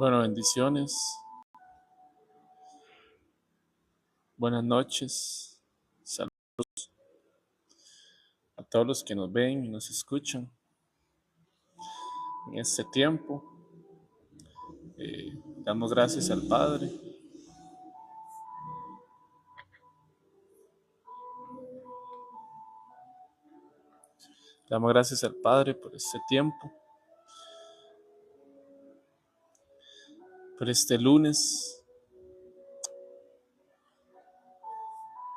Bueno, bendiciones, buenas noches, saludos a todos los que nos ven y nos escuchan en este tiempo. Damos gracias al Padre. Damos gracias al Padre por este tiempo, por este lunes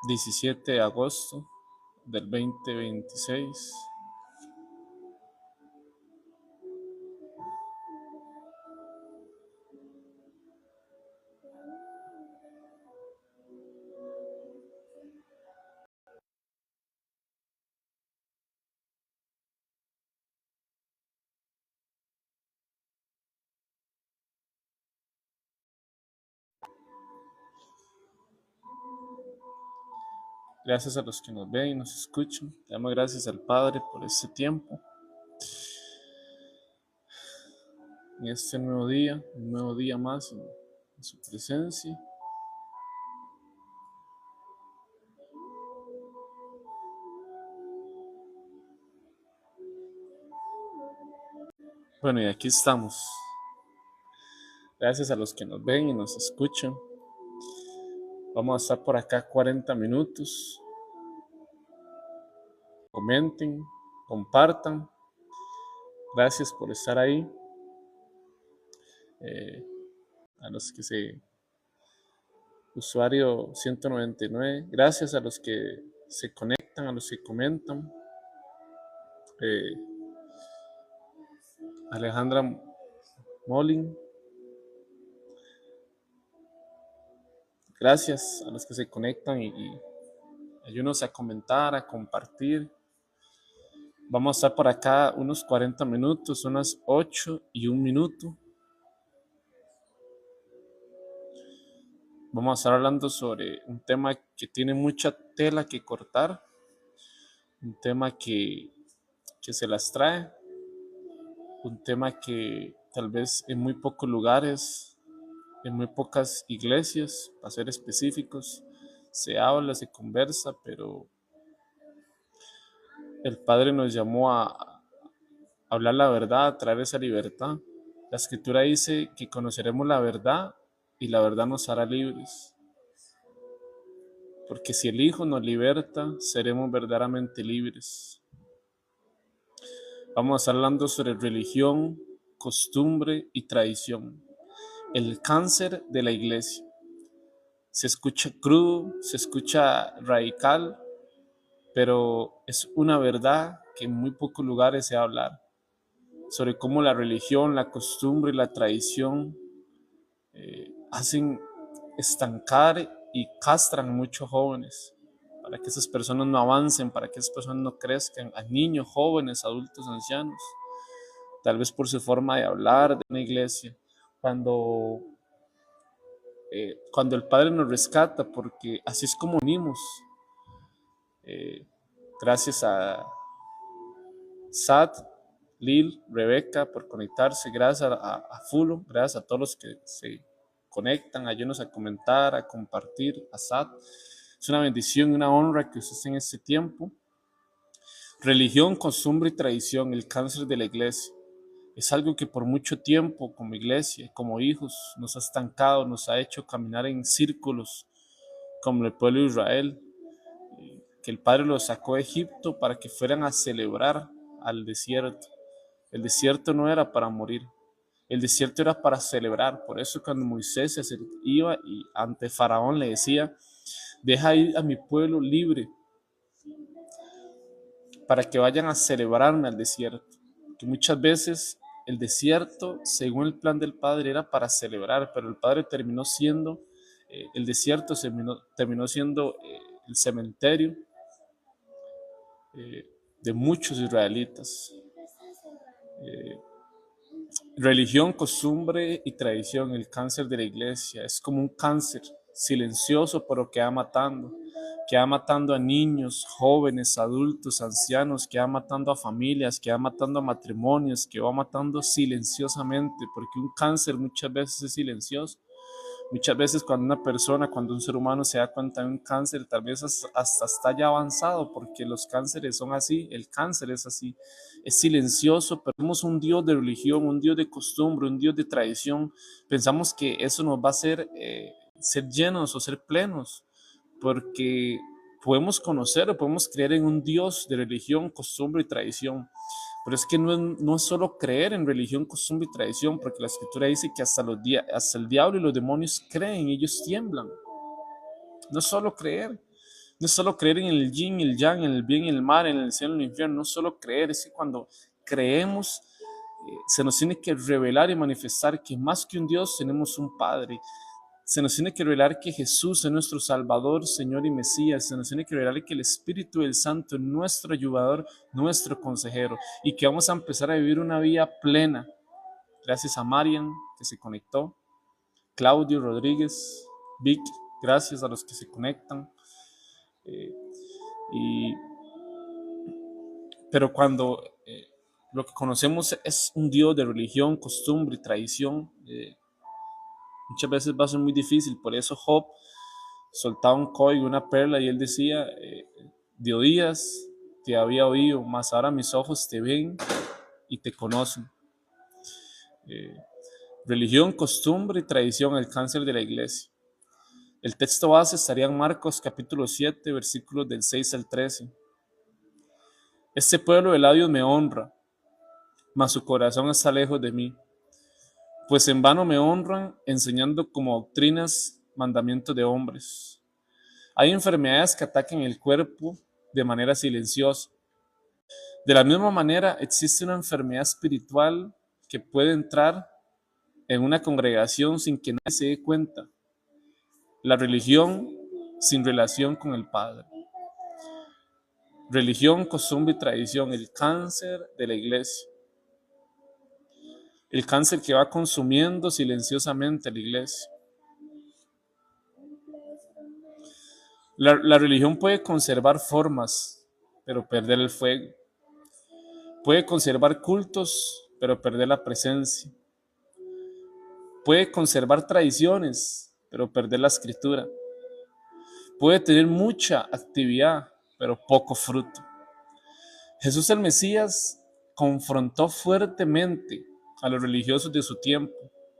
17 de agosto del 2026. Gracias a los que nos ven y nos escuchan. Damos gracias al Padre por este tiempo, en este nuevo día, un nuevo día más en su presencia. Bueno, y aquí estamos. Gracias a los que nos ven y nos escuchan. Vamos a estar por acá 40 minutos. Comenten, compartan. Gracias por estar ahí. A los que usuario 199. Gracias a los que se conectan, a los que comentan. Alejandra Molin. Gracias a los que se conectan y ayúdenos a comentar, a compartir. Vamos a estar por acá unos 40 minutos, son las 8:01. Vamos a estar hablando sobre un tema que tiene mucha tela que cortar, un tema que se las trae, un tema que tal vez en muy pocos lugares, en muy pocas iglesias, para ser específicos, se habla, se conversa, pero el Padre nos llamó a hablar la verdad, a traer esa libertad. La Escritura dice que conoceremos la verdad y la verdad nos hará libres. Porque si el Hijo nos liberta, seremos verdaderamente libres. Vamos a estar hablando sobre religión, costumbre y tradición. El cáncer de la iglesia. Se escucha crudo, se escucha radical, pero es una verdad que en muy pocos lugares se va a hablar. Sobre cómo la religión, la costumbre y la tradición hacen estancar y castran muchos jóvenes, para que esas personas no avancen, para que esas personas no crezcan, a niños, jóvenes, adultos, ancianos, tal vez por su forma de hablar de una iglesia, cuando el Padre nos rescata, porque así es como venimos. Gracias a Sad, Lil, Rebeca por conectarse, gracias a Fulo, gracias a todos los que se conectan, ayúdenos a comentar, a compartir, a Sad. Es una bendición y una honra que ustedes en este tiempo. Religión, costumbre y tradición, el cáncer de la iglesia. Es algo que por mucho tiempo como iglesia, como hijos, nos ha estancado, nos ha hecho caminar en círculos como el pueblo de Israel, que el Padre los sacó de Egipto para que fueran a celebrar al desierto. El desierto no era para morir, el desierto era para celebrar. Por eso cuando Moisés se iba y ante Faraón le decía: deja ir a mi pueblo libre para que vayan a celebrarme al desierto. Que muchas veces el desierto, según el plan del Padre, era para celebrar, pero el Padre terminó siendo, el desierto terminó siendo el cementerio de muchos israelitas. Religión, costumbre y tradición, el cáncer de la iglesia, es como un cáncer silencioso, pero que va matando a niños, jóvenes, adultos, ancianos, que va matando a familias, que va matando a matrimonios, que va matando silenciosamente, porque un cáncer muchas veces es silencioso. Muchas veces cuando un ser humano se da cuenta de un cáncer, tal vez hasta está ya avanzado, porque los cánceres son así, el cáncer es así, es silencioso, pero tenemos un Dios de religión, un Dios de costumbre, un Dios de tradición. Pensamos que eso nos va a hacer ser llenos o ser plenos, porque podemos conocer o podemos creer en un Dios de religión, costumbre y tradición. Pero es que no es solo creer en religión, costumbre y tradición, porque la escritura dice que hasta el diablo y los demonios creen y ellos tiemblan. No es solo creer, no es solo creer en el yin y el yang, en el bien y el mal, en el cielo y el infierno, no es solo creer, es que cuando creemos se nos tiene que revelar y manifestar que más que un Dios tenemos un Padre. Se nos tiene que revelar que Jesús es nuestro Salvador, Señor y Mesías. Se nos tiene que revelar que el Espíritu del Santo es nuestro ayudador, nuestro consejero, y que vamos a empezar a vivir una vida plena. Gracias a Marian, que se conectó, Claudio Rodríguez, Vic, gracias a los que se conectan. Pero cuando lo que conocemos es un Dios de religión, costumbre y tradición, muchas veces va a ser muy difícil. Por eso Job soltaba un código, una perla, y él decía, de oídas te había oído, mas ahora mis ojos te ven y te conocen. Religión, costumbre y tradición, el cáncer de la iglesia. El texto base estaría en Marcos capítulo 7, versículos del 6 al 13. Este pueblo de labios me honra, mas su corazón está lejos de mí. Pues en vano me honran, enseñando como doctrinas mandamientos de hombres. Hay enfermedades que atacan el cuerpo de manera silenciosa. De la misma manera, existe una enfermedad espiritual que puede entrar en una congregación sin que nadie se dé cuenta. La religión sin relación con el Padre. Religión, costumbre y tradición, el cáncer de la iglesia. El cáncer que va consumiendo silenciosamente a la iglesia. La religión puede conservar formas, pero perder el fuego. Puede conservar cultos, pero perder la presencia. Puede conservar tradiciones, pero perder la escritura. Puede tener mucha actividad, pero poco fruto. Jesús el Mesías confrontó fuertemente a los religiosos de su tiempo,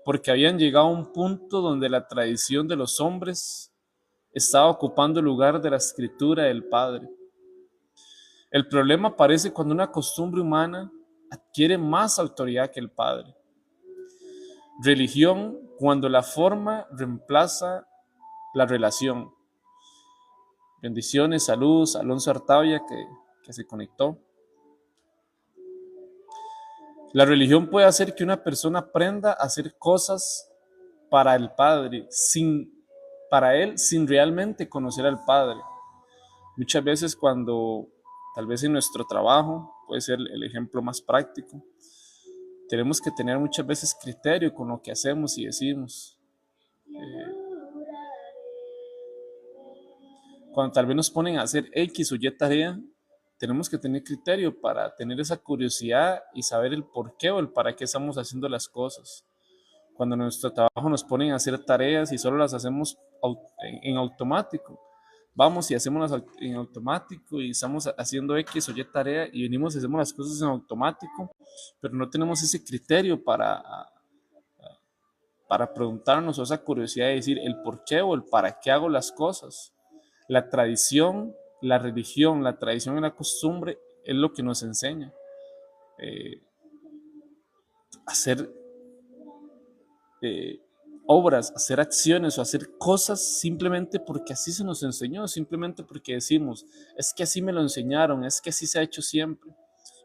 porque habían llegado a un punto donde la tradición de los hombres estaba ocupando el lugar de la escritura del Padre. El problema aparece cuando una costumbre humana adquiere más autoridad que el Padre. Religión cuando la forma reemplaza la relación. Bendiciones, saludos, Alonso Artavia que se conectó. La religión puede hacer que una persona aprenda a hacer cosas para el Padre, para él, sin realmente conocer al Padre. Muchas veces cuando, tal vez en nuestro trabajo, puede ser el ejemplo más práctico, tenemos que tener muchas veces criterio con lo que hacemos y decimos. Cuando tal vez nos ponen a hacer X o Y tarea, tenemos que tener criterio para tener esa curiosidad y saber el por qué o el para qué estamos haciendo las cosas. Cuando en nuestro trabajo nos ponen a hacer tareas y solo las hacemos en automático, vamos y hacemos en automático y estamos haciendo X o Y tarea y venimos y hacemos las cosas en automático, pero no tenemos ese criterio para preguntarnos, o esa curiosidad de decir el por qué o el para qué hago las cosas. La tradición, la religión, la tradición y la costumbre es lo que nos enseña. Hacer obras, hacer acciones o hacer cosas simplemente porque así se nos enseñó, simplemente porque decimos, es que así me lo enseñaron, es que así se ha hecho siempre.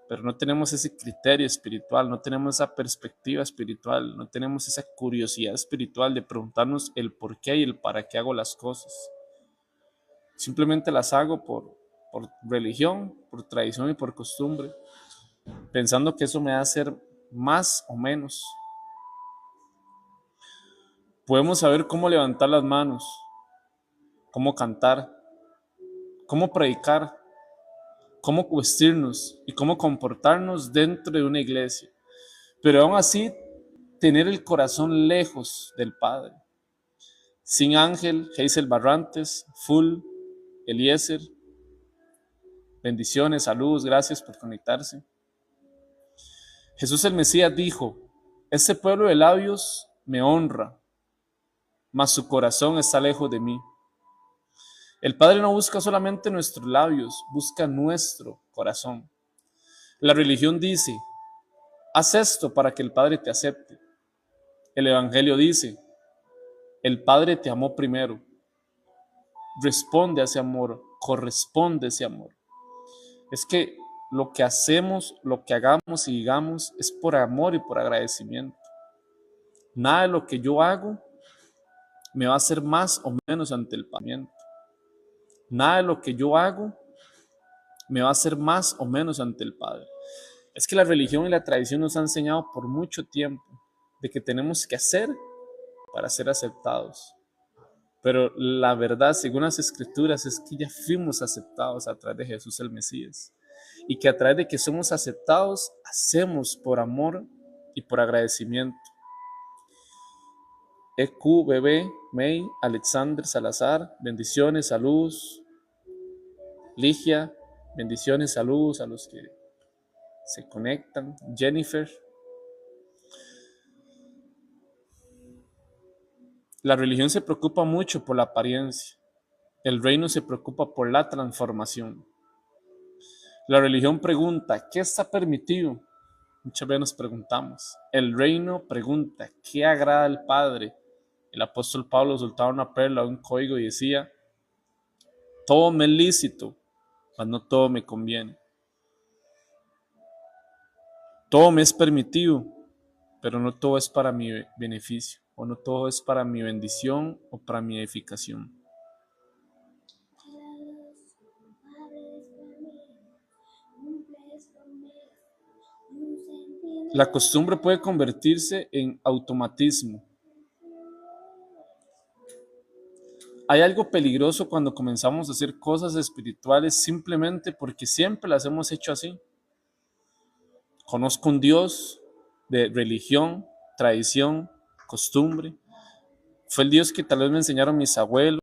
Pero no tenemos ese criterio espiritual, no tenemos esa perspectiva espiritual, no tenemos esa curiosidad espiritual de preguntarnos el por qué y el para qué hago las cosas. Simplemente las hago por religión, por tradición y por costumbre, pensando que eso me va a hacer más o menos. Podemos saber cómo levantar las manos, cómo cantar, cómo predicar, cómo vestirnos y cómo comportarnos dentro de una iglesia. Pero aún así, tener el corazón lejos del Padre. Sin Ángel, Hazel Barrantes, Full, Eliezer, bendiciones, saludos, gracias por conectarse. Jesús el Mesías dijo: este pueblo de labios me honra, mas su corazón está lejos de mí. El Padre no busca solamente nuestros labios, busca nuestro corazón. La religión dice: haz esto para que el Padre te acepte. El Evangelio dice: el Padre te amó primero. Responde a ese amor, corresponde a ese amor. Es que lo que hacemos, lo que hagamos y digamos es por amor y por agradecimiento. Nada de lo que yo hago me va a hacer más o menos ante el Padre. Nada de lo que yo hago me va a hacer más o menos ante el Padre. Es que la religión y la tradición nos han enseñado por mucho tiempo de que tenemos que hacer para ser aceptados. Pero la verdad, según las Escrituras, es que ya fuimos aceptados a través de Jesús el Mesías. Y que a través de que somos aceptados, hacemos por amor y por agradecimiento. EQ, Bebé, May, Alexander, Salazar, bendiciones, saludos. Ligia, bendiciones, saludos a los que se conectan. Jennifer. La religión se preocupa mucho por la apariencia. El reino se preocupa por la transformación. La religión pregunta: ¿qué está permitido? Muchas veces nos preguntamos. El reino pregunta: ¿qué agrada al Padre? El apóstol Pablo soltaba una perla, un código y decía: todo me es lícito, mas no todo me conviene. Todo me es permitido, pero no todo es para mi beneficio, o no todo es para mi bendición o para mi edificación. La costumbre puede convertirse en automatismo. Hay algo peligroso cuando comenzamos a hacer cosas espirituales simplemente porque siempre las hemos hecho así. Conozco un Dios de religión, tradición, costumbre. Fue el Dios que tal vez me enseñaron mis abuelos.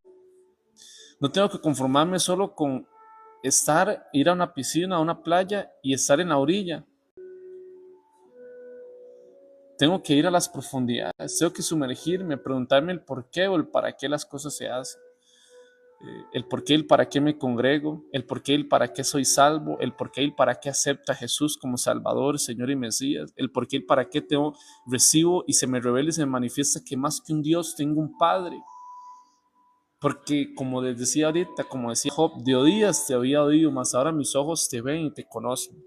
No tengo que conformarme solo con ir a una piscina, a una playa y estar en la orilla. Tengo que ir a las profundidades, tengo que sumergirme, preguntarme el por qué o el para qué las cosas se hacen. El por qué y el para qué me congrego, el por qué y el para qué soy salvo, el por qué y el para qué acepto a Jesús como Salvador, Señor y Mesías, el por qué y el para qué recibo y se me revela y se me manifiesta que más que un Dios tengo un Padre. Porque como les decía ahorita, como decía Job, de oídas te había oído, mas ahora mis ojos te ven y te conocen.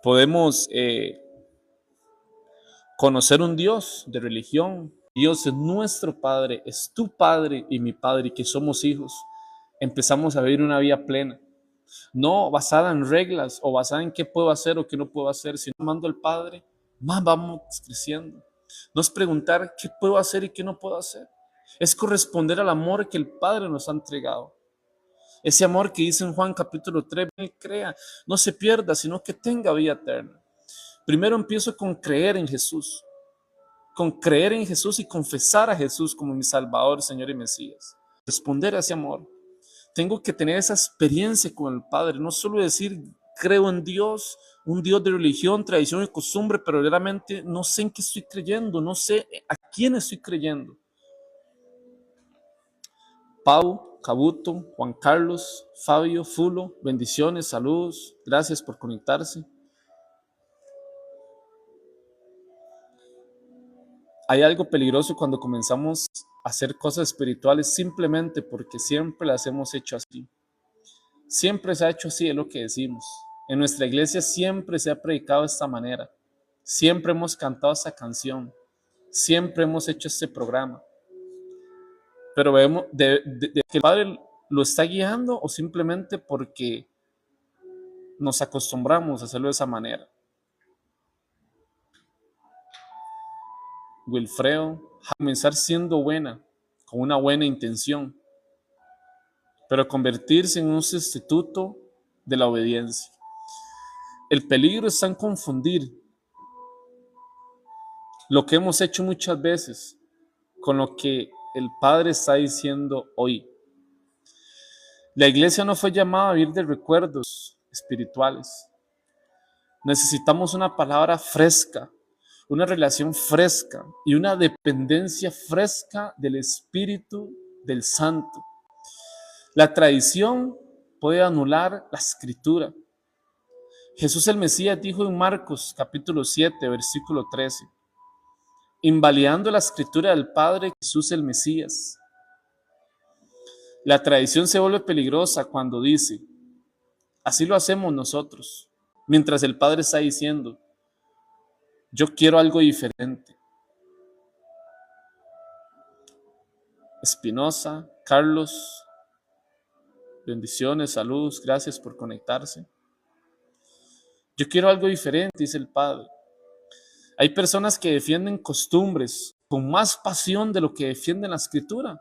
Podemos conocer un Dios de religión. Dios es nuestro Padre, es tu Padre y mi Padre, y que somos hijos. Empezamos a vivir una vida plena, no basada en reglas o basada en qué puedo hacer o qué no puedo hacer, sino amando al Padre, más vamos creciendo. No es preguntar qué puedo hacer y qué no puedo hacer, es corresponder al amor que el Padre nos ha entregado. Ese amor que dice en Juan capítulo 3, crea, no se pierda, sino que tenga vida eterna. Primero empiezo con creer en Jesús. Con creer en Jesús y confesar a Jesús como mi Salvador, Señor y Mesías. Responder a ese amor. Tengo que tener esa experiencia con el Padre, no solo decir creo en Dios, un Dios de religión, tradición y costumbre, pero realmente no sé en qué estoy creyendo, no sé a quién estoy creyendo. Pau, Cabuto, Juan Carlos, Fabio, Fulo, bendiciones, saludos, gracias por conectarse. Hay algo peligroso cuando comenzamos a hacer cosas espirituales simplemente porque siempre las hemos hecho así. Siempre se ha hecho así, es lo que decimos. En nuestra iglesia siempre se ha predicado de esta manera. Siempre hemos cantado esta canción. Siempre hemos hecho este programa. Pero vemos de que el Padre lo está guiando o simplemente porque nos acostumbramos a hacerlo de esa manera. Wilfredo, a comenzar siendo buena, con una buena intención, pero convertirse en un sustituto de la obediencia. El peligro está en confundir lo que hemos hecho muchas veces con lo que el Padre está diciendo hoy. La iglesia no fue llamada a vivir de recuerdos espirituales. Necesitamos una palabra fresca, una relación fresca y una dependencia fresca del Espíritu del Santo. La tradición puede anular la Escritura. Jesús el Mesías dijo en Marcos capítulo 7, versículo 13, invalidando la Escritura del Padre, Jesús el Mesías. La tradición se vuelve peligrosa cuando dice, así lo hacemos nosotros, mientras el Padre está diciendo, yo quiero algo diferente. Espinosa, Carlos, bendiciones, saludos, gracias por conectarse. Yo quiero algo diferente, dice el Padre. Hay personas que defienden costumbres con más pasión de lo que defienden la Escritura.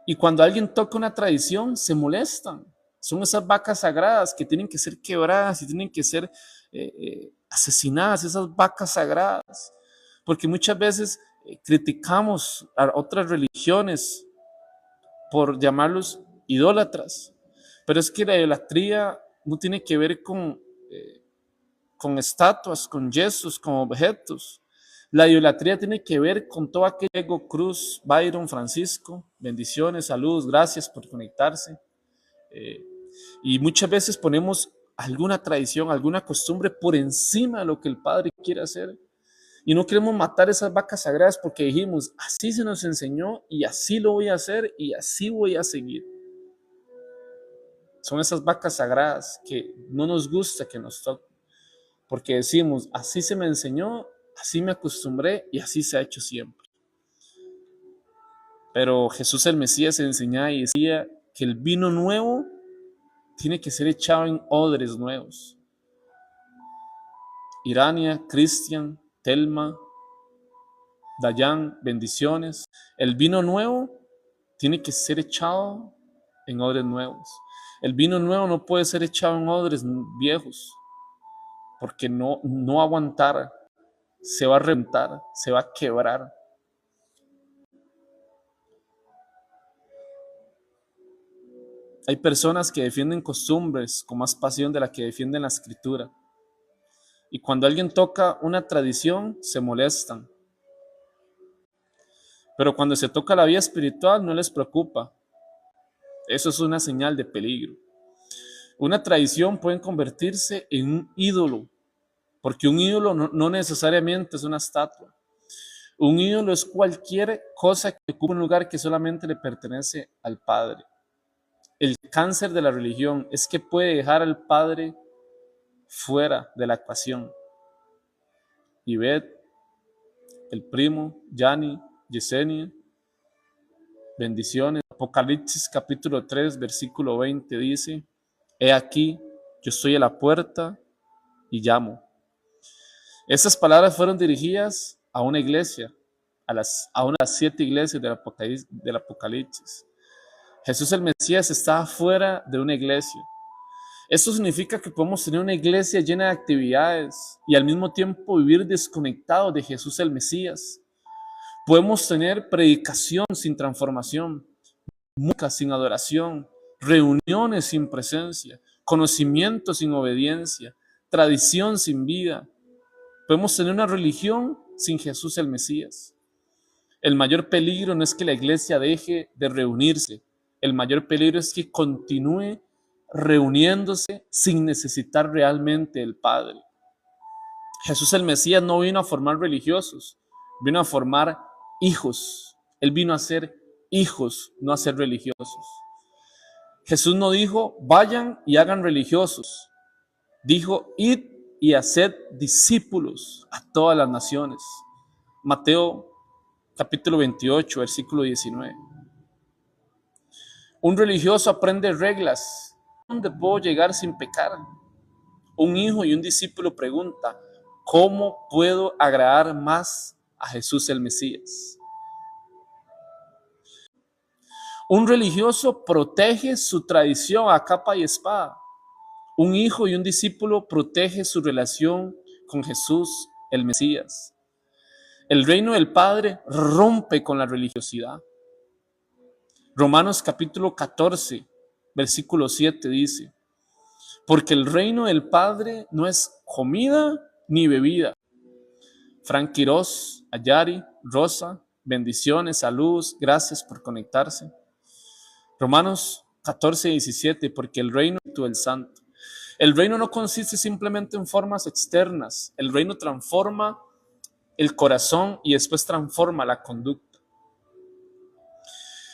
Y cuando alguien toca una tradición, se molestan. Son esas vacas sagradas que tienen que ser quebradas y tienen que ser asesinadas, esas vacas sagradas. Porque muchas veces criticamos a otras religiones por llamarlos idólatras. Pero es que la idolatría no tiene que ver con estatuas, con yesos, con objetos. La idolatría tiene que ver con todo aquello. Cruz, Byron, Francisco, bendiciones, saludos, gracias por conectarse. Y muchas veces ponemos alguna tradición, alguna costumbre por encima de lo que el Padre quiere hacer. Y no queremos matar esas vacas sagradas porque dijimos, así se nos enseñó y así lo voy a hacer y así voy a seguir. Son esas vacas sagradas que no nos gusta que nos toquen. Porque decimos, así se me enseñó, así me acostumbré y así se ha hecho siempre. Pero Jesús el Mesías enseñaba y decía que el vino nuevo tiene que ser echado en odres nuevos. Irania, Cristian, Telma, Dayan, bendiciones. El vino nuevo tiene que ser echado en odres nuevos. El vino nuevo no puede ser echado en odres viejos, porque no aguantará, se va a reventar, se va a quebrar. Hay personas que defienden costumbres con más pasión de la que defienden la Escritura. Y cuando alguien toca una tradición, se molestan. Pero cuando se toca la vida espiritual, no les preocupa. Eso es una señal de peligro. Una tradición puede convertirse en un ídolo, porque un ídolo no necesariamente es una estatua. Un ídolo es cualquier cosa que ocupe un lugar que solamente le pertenece al Padre. El cáncer de la religión es que puede dejar al Padre fuera de la ecuación. Ivette, el primo, Yanni, Yesenia, bendiciones. Apocalipsis capítulo 3, versículo 20 dice, he aquí, yo estoy a la puerta y llamo. Estas palabras fueron dirigidas a una iglesia, a unas 7 iglesias del Apocalipsis. Jesús el Mesías estaba fuera de una iglesia. Esto significa que podemos tener una iglesia llena de actividades y al mismo tiempo vivir desconectados de Jesús el Mesías. Podemos tener predicación sin transformación, música sin adoración, reuniones sin presencia, conocimiento sin obediencia, tradición sin vida. Podemos tener una religión sin Jesús el Mesías. El mayor peligro no es que la iglesia deje de reunirse. El mayor peligro es que continúe reuniéndose sin necesitar realmente el Padre. Jesús el Mesías no vino a formar religiosos, vino a formar hijos. Él vino a ser hijos, no a ser religiosos. Jesús no dijo, vayan y hagan religiosos. Dijo, id y haced discípulos a todas las naciones. Mateo capítulo 28, versículo 19. Un religioso aprende reglas. ¿Dónde puedo llegar sin pecar? Un hijo y un discípulo pregunta, ¿cómo puedo agradar más a Jesús el Mesías? Un religioso protege su tradición a capa y espada. Un hijo y un discípulo protege su relación con Jesús, el Mesías. El reino del Padre rompe con la religiosidad. Romanos capítulo 14, versículo 7 dice: porque el reino del Padre no es comida ni bebida. Frank Quiroz, Ayari, Rosa, bendiciones, saludos, gracias por conectarse. Romanos 14, 17, porque el reino es del Santo. El reino no consiste simplemente en formas externas, el reino transforma el corazón y después transforma la conducta.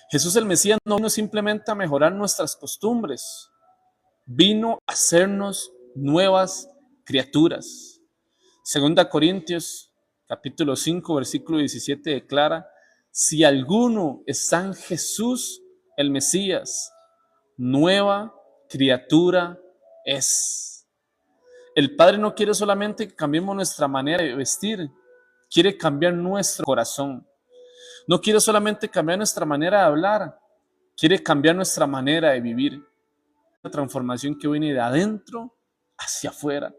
Jesús el Mesías no vino simplemente a mejorar nuestras costumbres, vino a hacernos nuevas criaturas. Segunda Corintios capítulo 5 versículo 17 declara: si alguno está en Jesús el Mesías, nueva criatura es. El Padre no quiere solamente que cambiemos nuestra manera de vestir, quiere cambiar nuestro corazón. No quiere solamente cambiar nuestra manera de hablar, quiere cambiar nuestra manera de vivir. Una transformación que viene de adentro hacia afuera.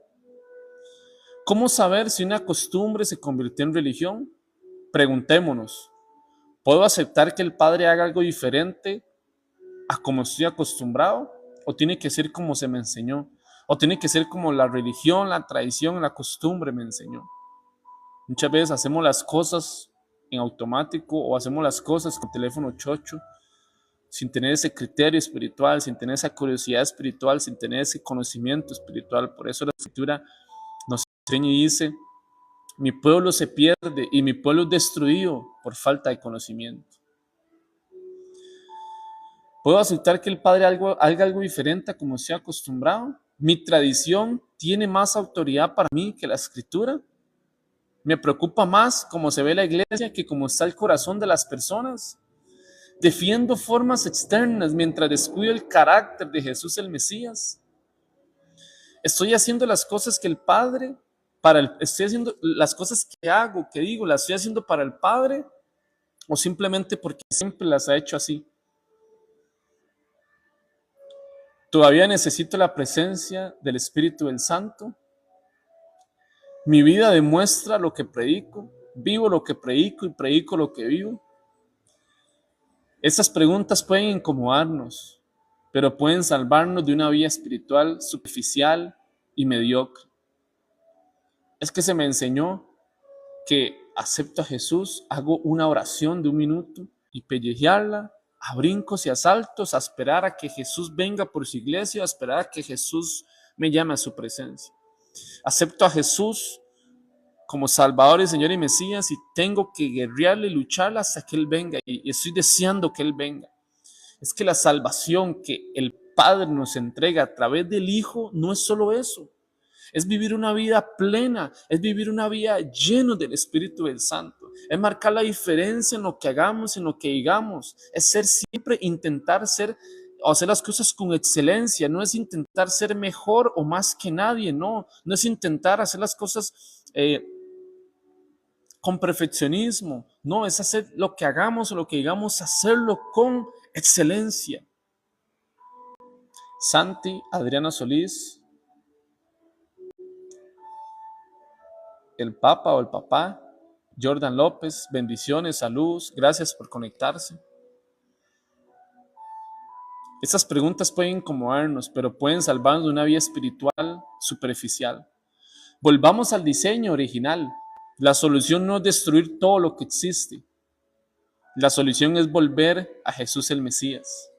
¿Cómo saber si una costumbre se convirtió en religión? Preguntémonos, ¿puedo aceptar que el Padre haga algo diferente a como estoy acostumbrado? ¿O tiene que ser como se me enseñó? ¿O tiene que ser como la religión, la tradición, la costumbre me enseñó? Muchas veces hacemos las cosas en automático o hacemos las cosas con teléfono chocho, sin tener ese criterio espiritual, sin tener esa curiosidad espiritual, sin tener ese conocimiento espiritual. Por eso la Escritura nos enseña y dice: mi pueblo se pierde y mi pueblo es destruido por falta de conocimiento. ¿Puedo aceptar que el Padre haga algo diferente a como se ha acostumbrado? ¿Mi tradición tiene más autoridad para mí que la Escritura? ¿Me preocupa más cómo se ve la iglesia que cómo está el corazón de las personas? ¿Defiendo formas externas mientras descuido el carácter de Jesús el Mesías? ¿Estoy haciendo las cosas que el Padre, estoy haciendo las cosas que hago, que digo, las estoy haciendo para el Padre o simplemente porque siempre las ha hecho así? ¿Todavía necesito la presencia del Espíritu del Santo? ¿Mi vida demuestra lo que predico? ¿Vivo lo que predico y predico lo que vivo? Estas preguntas pueden incomodarnos, pero pueden salvarnos de una vida espiritual superficial y mediocre. Es que se me enseñó que acepto a Jesús, hago una oración de 1 minuto y pellejearla a brincos y a saltos, a esperar a que Jesús venga por su iglesia, a esperar a que Jesús me llame a su presencia. Acepto a Jesús como Salvador y Señor y Mesías y tengo que guerrearle y lucharla hasta que Él venga y estoy deseando que Él venga. Es que la salvación que el Padre nos entrega a través del Hijo no es solo eso, es vivir una vida plena, es vivir una vida llena del Espíritu del Santo, es marcar la diferencia en lo que hagamos, en lo que digamos, es ser siempre, intentar ser o hacer las cosas con excelencia, no es intentar ser mejor o más que nadie, no es intentar hacer las cosas con perfeccionismo, no, es hacer lo que hagamos o lo que digamos, hacerlo con excelencia. Santi, Adriana Solís, el Papa o el Papá, Jordan López, bendiciones, saludos, gracias por conectarse. Estas preguntas pueden incomodarnos, pero pueden salvarnos de una vida espiritual superficial. Volvamos al diseño original. La solución no es destruir todo lo que existe. La solución es volver a Jesús el Mesías.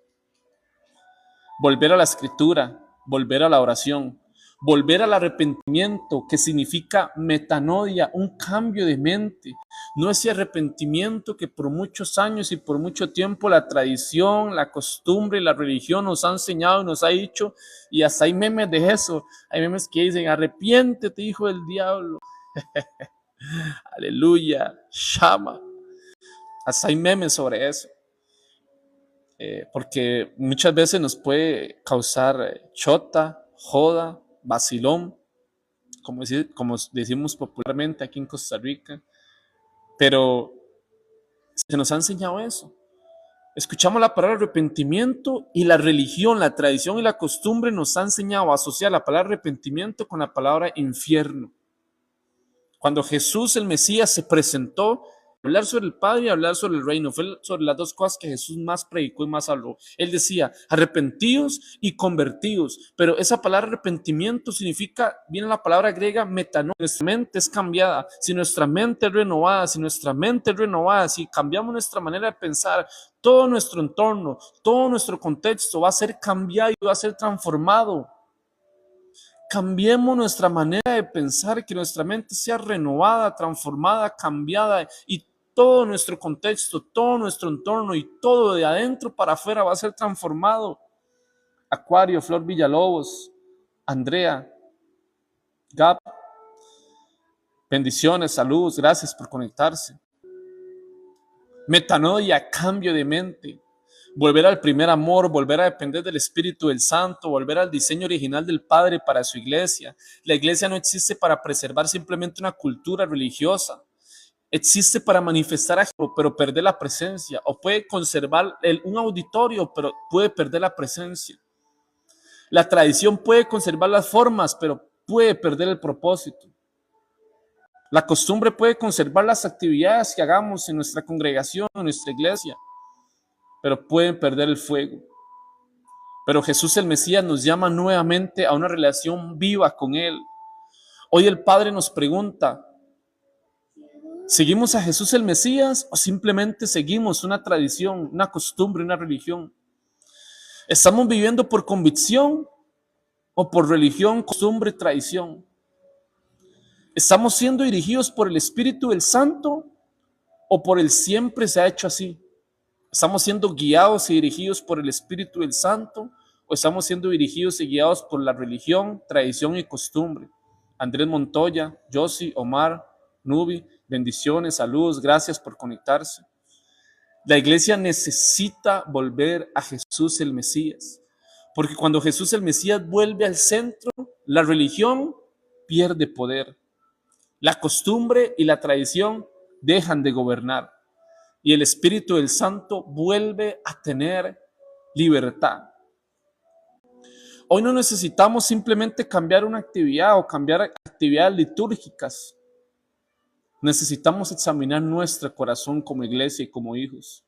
Volver a la escritura, volver a la oración, volver al arrepentimiento, que significa metanoia, un cambio de mente. No ese arrepentimiento que por muchos años y por mucho tiempo la tradición, la costumbre y la religión nos ha enseñado y nos ha dicho, y hasta hay memes de eso. Hay memes que dicen: arrepiéntete, hijo del diablo. Aleluya, Shama. Hasta hay memes sobre eso. Porque muchas veces nos puede causar chota, joda, vacilón, como decimos popularmente aquí en Costa Rica, pero se nos ha enseñado eso. Escuchamos la palabra arrepentimiento y la religión, la tradición y la costumbre nos ha enseñado a asociar la palabra arrepentimiento con la palabra infierno. Cuando Jesús el Mesías se presentó, hablar sobre el Padre y hablar sobre el reino, fue sobre las dos cosas que Jesús más predicó y más habló. Él decía, arrepentíos y convertíos, pero esa palabra arrepentimiento significa, viene la palabra griega metanoia, nuestra mente es cambiada, si nuestra mente es renovada, si cambiamos nuestra manera de pensar, todo nuestro entorno, todo nuestro contexto va a ser cambiado y va a ser transformado. Cambiemos nuestra manera de pensar, que nuestra mente sea renovada, transformada, cambiada y todo nuestro contexto, todo nuestro entorno y todo de adentro para afuera va a ser transformado. Acuario, Flor Villalobos, Andrea, Gap, bendiciones, saludos, gracias por conectarse. Metanoia, cambio de mente. Volver al primer amor, volver a depender del Espíritu del Santo, volver al diseño original del Padre para su iglesia. La iglesia no existe para preservar simplemente una cultura religiosa. Existe para manifestar a Jesús, pero perder la presencia. O puede conservar un auditorio, pero puede perder la presencia. La tradición puede conservar las formas, pero puede perder el propósito. La costumbre puede conservar las actividades que hagamos en nuestra congregación, en nuestra iglesia, pero pueden perder el fuego. Pero Jesús el Mesías nos llama nuevamente a una relación viva con Él. Hoy el Padre nos pregunta, ¿seguimos a Jesús el Mesías o simplemente seguimos una tradición, una costumbre, una religión? ¿Estamos viviendo por convicción o por religión, costumbre, tradición? ¿Estamos siendo dirigidos por el Espíritu del Santo o por el siempre se ha hecho así? ¿Estamos siendo guiados y dirigidos por el Espíritu del Santo o estamos siendo dirigidos y guiados por la religión, tradición y costumbre? Andrés Montoya, Josie, Omar, Nubi, bendiciones, saludos, gracias por conectarse. La iglesia necesita volver a Jesús el Mesías, porque cuando Jesús el Mesías vuelve al centro, la religión pierde poder. La costumbre y la tradición dejan de gobernar. Y el Espíritu del Santo vuelve a tener libertad. Hoy no necesitamos simplemente cambiar una actividad o cambiar actividades litúrgicas. Necesitamos examinar nuestro corazón como iglesia y como hijos.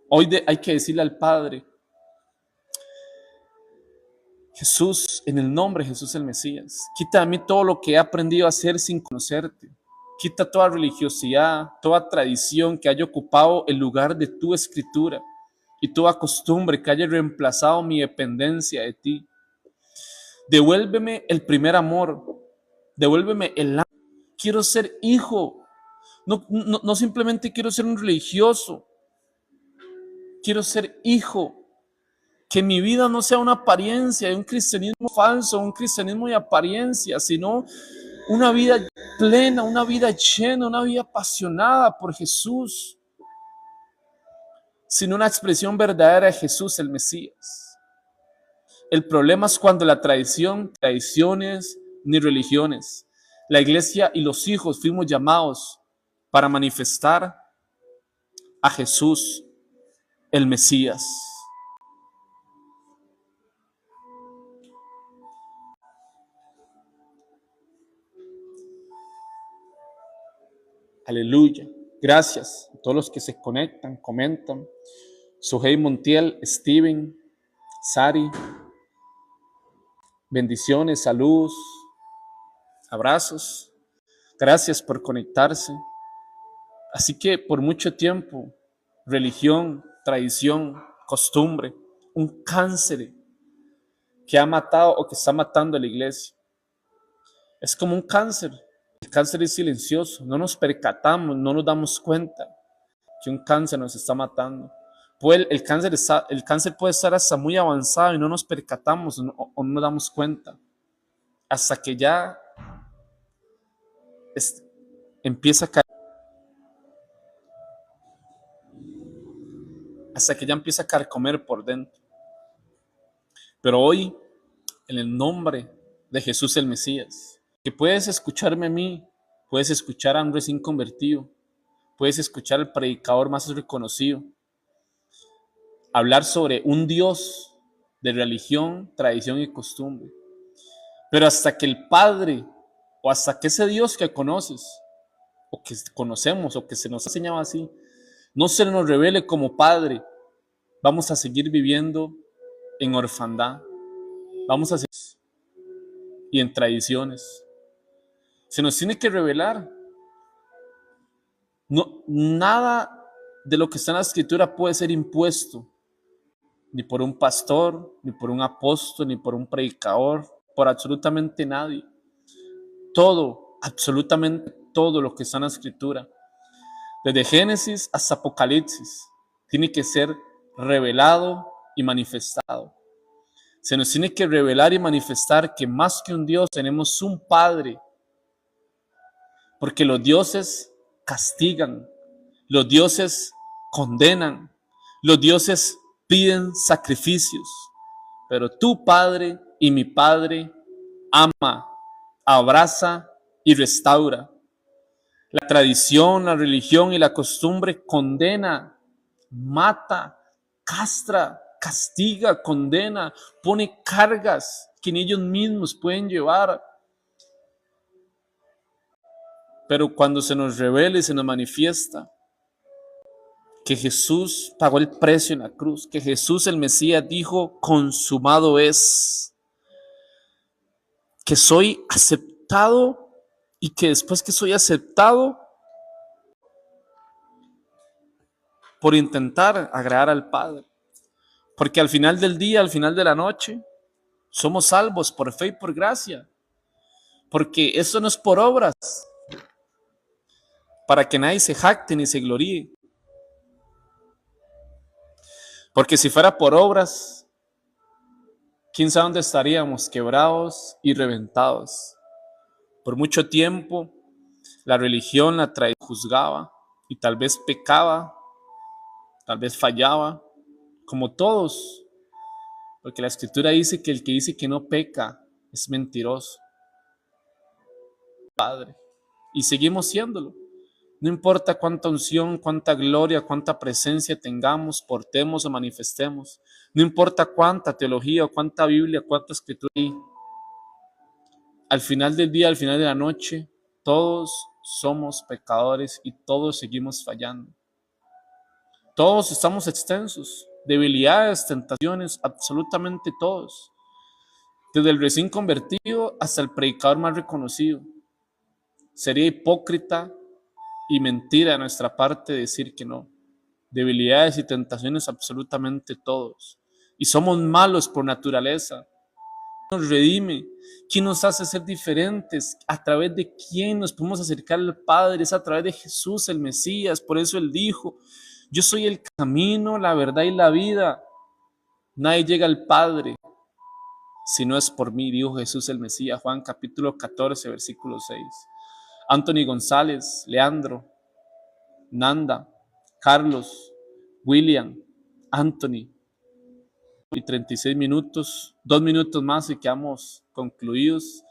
Hoy hay que decirle al Padre, Jesús, en el nombre de Jesús el Mesías, quita de mí todo lo que he aprendido a hacer sin conocerte. Quita toda religiosidad, toda tradición que haya ocupado el lugar de tu escritura y toda costumbre que haya reemplazado mi dependencia de ti. Devuélveme el primer amor, devuélveme el amor. Quiero ser hijo, no simplemente quiero ser un religioso, quiero ser hijo. Que mi vida no sea una apariencia de un cristianismo falso, un cristianismo de apariencia, sino una vida plena, una vida llena, una vida apasionada por Jesús, sino una expresión verdadera de Jesús el Mesías. El problema es cuando la tradiciones ni religiones, la iglesia y los hijos fuimos llamados para manifestar a Jesús el Mesías. Aleluya. Gracias a todos los que se conectan, comentan. Sujei Montiel, Steven, Sari. Bendiciones, saludos, abrazos. Gracias por conectarse. Así que por mucho tiempo, religión, tradición, costumbre, un cáncer que ha matado o que está matando a la iglesia. Es como un cáncer. El cáncer es silencioso, no nos percatamos, no nos damos cuenta que un cáncer nos está matando. El cáncer puede estar hasta muy avanzado y no nos percatamos o no nos damos cuenta. Hasta que ya empieza a caer. Hasta que ya empieza a carcomer por dentro. Pero hoy, en el nombre de Jesús el Mesías, que puedes escucharme a mí, puedes escuchar a un recién convertido, puedes escuchar al predicador más reconocido, hablar sobre un Dios de religión, tradición y costumbre. Pero hasta que el Padre, o hasta que ese Dios que conoces, o que conocemos, o que se nos ha enseñado así, no se nos revele como Padre, vamos a seguir viviendo en orfandad, vamos a seguir y en tradiciones. Se nos tiene que revelar. No, nada de lo que está en la Escritura puede ser impuesto, ni por un pastor, ni por un apóstol, ni por un predicador, por absolutamente nadie. Todo, absolutamente todo lo que está en la Escritura, desde Génesis hasta Apocalipsis, tiene que ser revelado y manifestado. Se nos tiene que revelar y manifestar que más que un Dios tenemos un Padre, porque los dioses castigan, los dioses condenan, los dioses piden sacrificios, pero tu Padre y mi Padre ama, abraza y restaura. La tradición, la religión y la costumbre condena, mata, castra, castiga, condena, pone cargas que ni ellos mismos pueden llevar. Pero cuando se nos revela y se nos manifiesta que Jesús pagó el precio en la cruz, que Jesús el Mesías dijo, consumado es, que soy aceptado y que después que soy aceptado, por intentar agradar al Padre. Porque al final del día, al final de la noche, somos salvos por fe y por gracia. Porque eso no es por obras, para que nadie se jacte ni se gloríe. Porque si fuera por obras, quién sabe dónde estaríamos, quebrados y reventados. Por mucho tiempo, la religión, la tradición juzgaba y tal vez pecaba, tal vez fallaba, como todos. Porque la Escritura dice que el que dice que no peca es mentiroso. Padre. Y seguimos siéndolo. No importa cuánta unción, cuánta gloria, cuánta presencia tengamos, portemos o manifestemos. No importa cuánta teología o cuánta Biblia, cuánta escritura hay. Al final del día, al final de la noche, todos somos pecadores y todos seguimos fallando. Todos estamos extensos. Debilidades, tentaciones, absolutamente todos. Desde el recién convertido hasta el predicador más reconocido. Sería hipócrita y mentira de nuestra parte decir que no. Debilidades y tentaciones absolutamente todos. Y somos malos por naturaleza. ¿Quién nos redime? ¿Quién nos hace ser diferentes? ¿A través de quién nos podemos acercar al Padre? Es a través de Jesús, el Mesías. Por eso Él dijo, yo soy el camino, la verdad y la vida. Nadie llega al Padre si no es por mí, dijo Jesús el Mesías. Juan capítulo 14, versículo 6. Anthony González, Leandro, Nanda, Carlos, William, Anthony. Y 36 minutos, 2 minutos más y quedamos concluidos.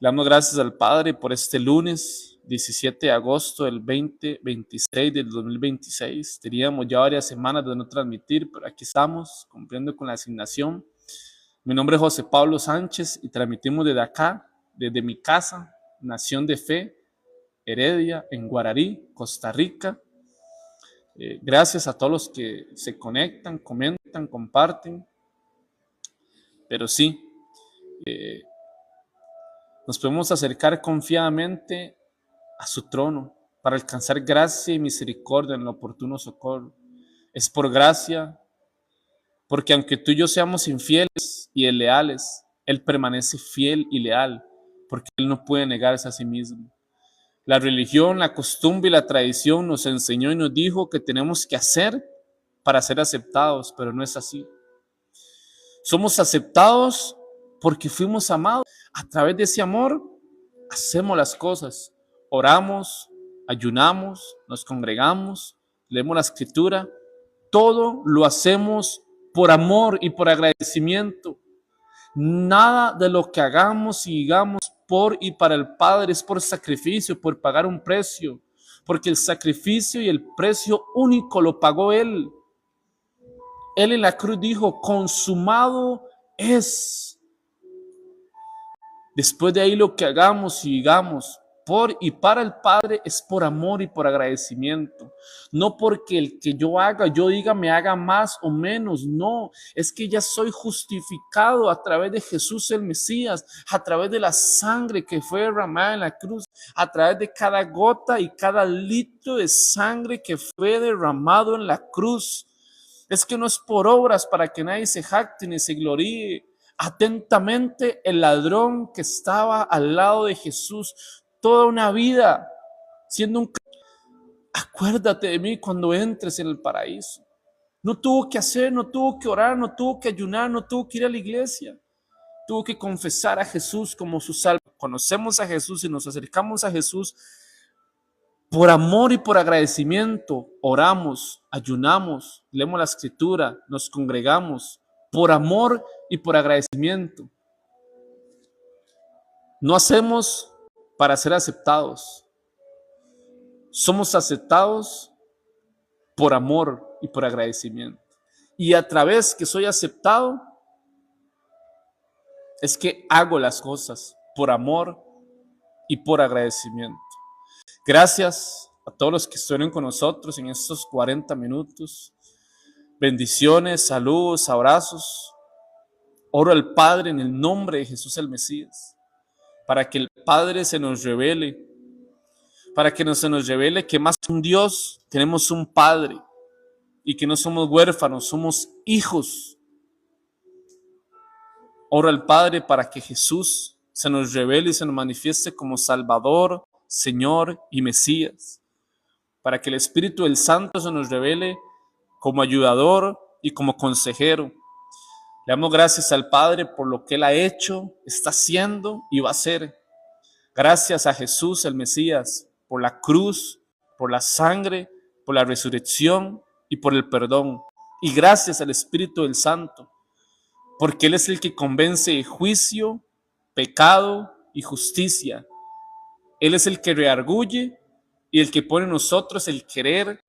Le damos gracias al Padre por este lunes 17 de agosto del 2026 del 2026. Teníamos ya varias semanas de no transmitir, pero aquí estamos cumpliendo con la asignación. Mi nombre es José Pablo Sánchez y transmitimos desde acá, desde mi casa, Nación de Fe, Heredia, en Guararí, Costa Rica. Gracias a todos los que se conectan, comentan, comparten. Pero sí, nos podemos acercar confiadamente a su trono para alcanzar gracia y misericordia en el oportuno socorro. Es por gracia, porque aunque tú y yo seamos infieles y desleales, Él permanece fiel y leal, porque Él no puede negarse a sí mismo. La religión, la costumbre y la tradición nos enseñó y nos dijo que tenemos que hacer para ser aceptados, pero no es así. Somos aceptados porque fuimos amados. A través de ese amor hacemos las cosas. Oramos, ayunamos, nos congregamos, leemos la Escritura. Todo lo hacemos por amor y por agradecimiento. Nada de lo que hagamos y digamos por y para el Padre es por sacrificio, por pagar un precio, porque el sacrificio y el precio único lo pagó Él. Él en la cruz dijo, consumado es. Después de ahí lo que hagamos y digamos por y para el Padre es por amor y por agradecimiento. No porque el que yo haga, yo diga, me haga más o menos. No, es que ya soy justificado a través de Jesús el Mesías, a través de la sangre que fue derramada en la cruz, a través de cada gota y cada litro de sangre que fue derramado en la cruz. Es que no es por obras para que nadie se jacte ni se gloríe. Atentamente el ladrón que estaba al lado de Jesús toda una vida siendo un... Acuérdate de mí cuando entres en el paraíso. No tuvo que hacer, no tuvo que orar, no tuvo que ayunar, no tuvo que ir a la iglesia. Tuvo que confesar a Jesús como su Salvador. Conocemos a Jesús y nos acercamos a Jesús por amor y por agradecimiento. Oramos, ayunamos, leemos la escritura, nos congregamos por amor y por agradecimiento. No hacemos para ser aceptados. Somos aceptados por amor y por agradecimiento. Y a través que soy aceptado, es que hago las cosas por amor y por agradecimiento. Gracias a todos los que estuvieron con nosotros en estos 40 minutos. Bendiciones, saludos, abrazos. Oro al Padre en el nombre de Jesús el Mesías, para que el Padre se nos revele, para que se nos revele que más que un Dios, tenemos un Padre y que no somos huérfanos, somos hijos. Oro al Padre para que Jesús se nos revele y se nos manifieste como Salvador, Señor y Mesías, para que el Espíritu del Santo se nos revele como ayudador y como consejero. Le damos gracias al Padre por lo que Él ha hecho, está haciendo y va a hacer. Gracias a Jesús, el Mesías, por la cruz, por la sangre, por la resurrección y por el perdón. Y gracias al Espíritu del Santo, porque Él es el que convence de juicio, pecado y justicia. Él es el que reargulle y el que pone en nosotros el querer